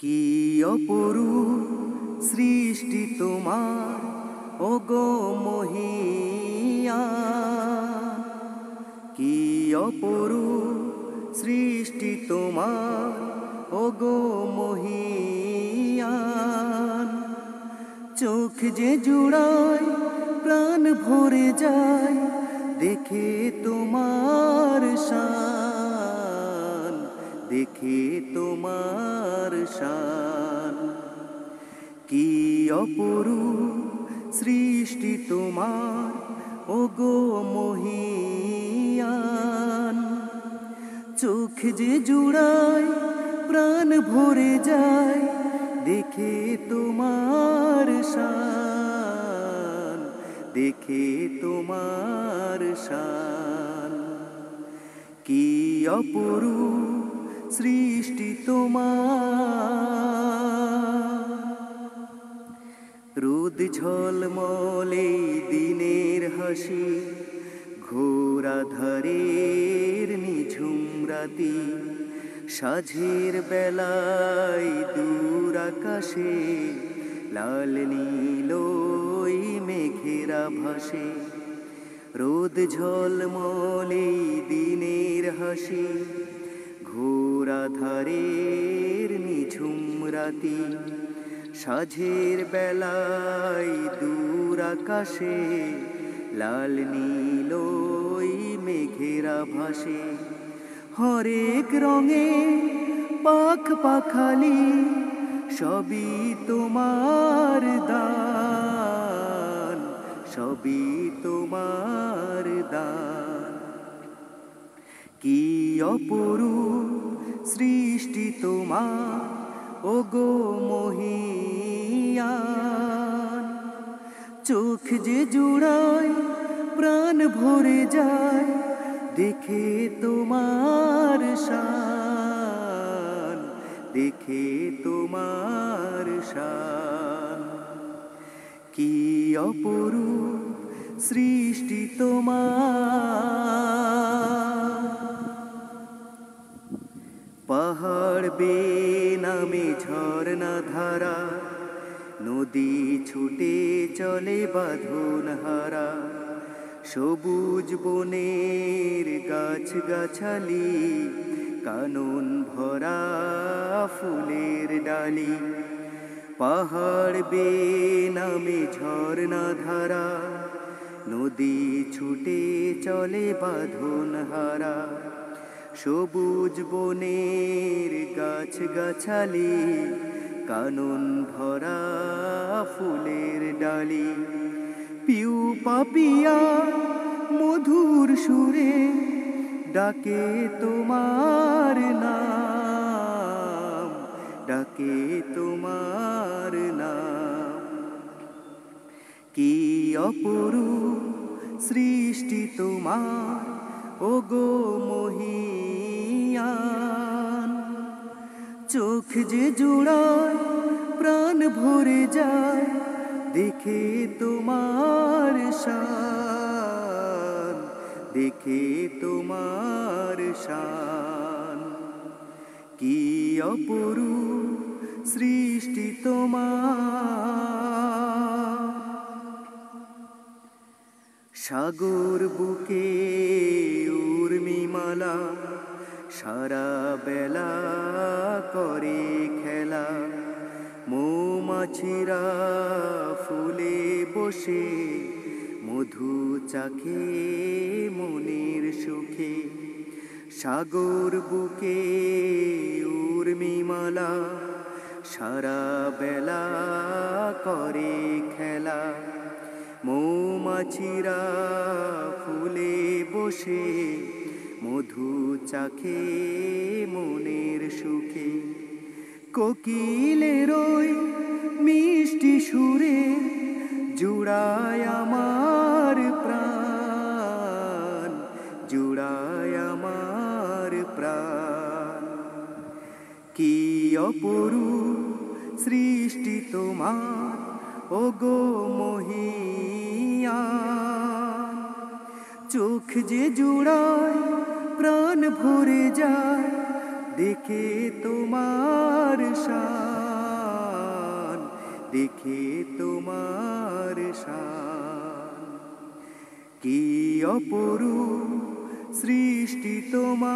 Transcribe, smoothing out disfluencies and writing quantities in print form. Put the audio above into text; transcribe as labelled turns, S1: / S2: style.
S1: কি অপরূপ সৃষ্টি তোমার ওগো মহিয়ান, কি অপরূপ সৃষ্টি তোমার ওগো মহিয়ান। চোখ যে জুড়ায় প্রাণ ভরে যায় দেখে তোমার শান, দেখে তোমার শান। কি অপরূপ সৃষ্টি তোমার ওগো মহিয়ান। চোখ যে জুড়ায় প্রাণ ভরে যায় দেখে তোমার শান, দেখে তোমার শান। কি অপরূপ সৃষ্টি তোমার। রোদ ঝলমলে দিনের হাসি, ঘোর আঁধারের নিঝুম রাতি, সাঁঝের বেলায় দূর আকাশে লাল নীল ওই মেঘেরা ভাসে। রোদ ঝলমলে দিনের হাসি, ঘোর আঁধারের নিঝুম রাতি, সাঁঝের বেলায় দূর আকাশে লাল নীল ওই মেঘেরা ভাসে। হরেক রঙে পাখ পাখালি সবই তোমার দান, সবই তোমার দান। কি অপরূপ সৃষ্টি তোমার ওগো মহিয়ান। চোখ যে জুড়ায় প্রাণ ভরে যায় দেখে তোমার শান, দেখে তোমার শান। কি অপরূপ সৃষ্টি তোমার। পাহাড় বেয়ে নামে ঝর্ণা ধারা, নদী ছুটে চলে বাঁধন হারা, সবুজ বনের গাছ গাছালি, কানন ভরা ফুলের ডালি। পাহাড় বেয়ে নামে ঝর্ণা ধারা, নদী ছুটে চলে বাঁধন হারা, সবুজ বনের গাছ গাছালি, কানন ভরা ফুলের ডালি। পিউ পাপিয়া মধুর সুরে ডাকে তোমার নাম, ডাকে তোমার নাম। কি অপরূপ সৃষ্টি তোমার ওগো মহিয়ান। চোখ যে জুড়ায় প্রাণ ভরে যায় দেখে তোমার শান, দেখে তোমার শান। কি অপরূপ সৃষ্টি তোমার। সাগর বুকে উর্মিমালা সারা বেলা করে খেলা, মৌমাছিরা ফুলে বসে মধু চাখে মনের সুখে। সাগর বুকে উর্মিমালা সারা বেলা করে খেলা, মৌমাছিরা ফুলে বসে মধু চাখে মনের সুখে। কোকিলের ওই মিষ্টি সুরে জুড়ায় আমার প্রাণ, জুড়ায় আমার প্রাণ। কি অপরূপ সৃষ্টি তোমার ওগো মহিয়ান। চোখ যে জুড়ায় প্রাণ ভরে যায় দেখে তোমার শান। দেখে তোমার শান। কি অপরূপ সৃষ্টি তোমার,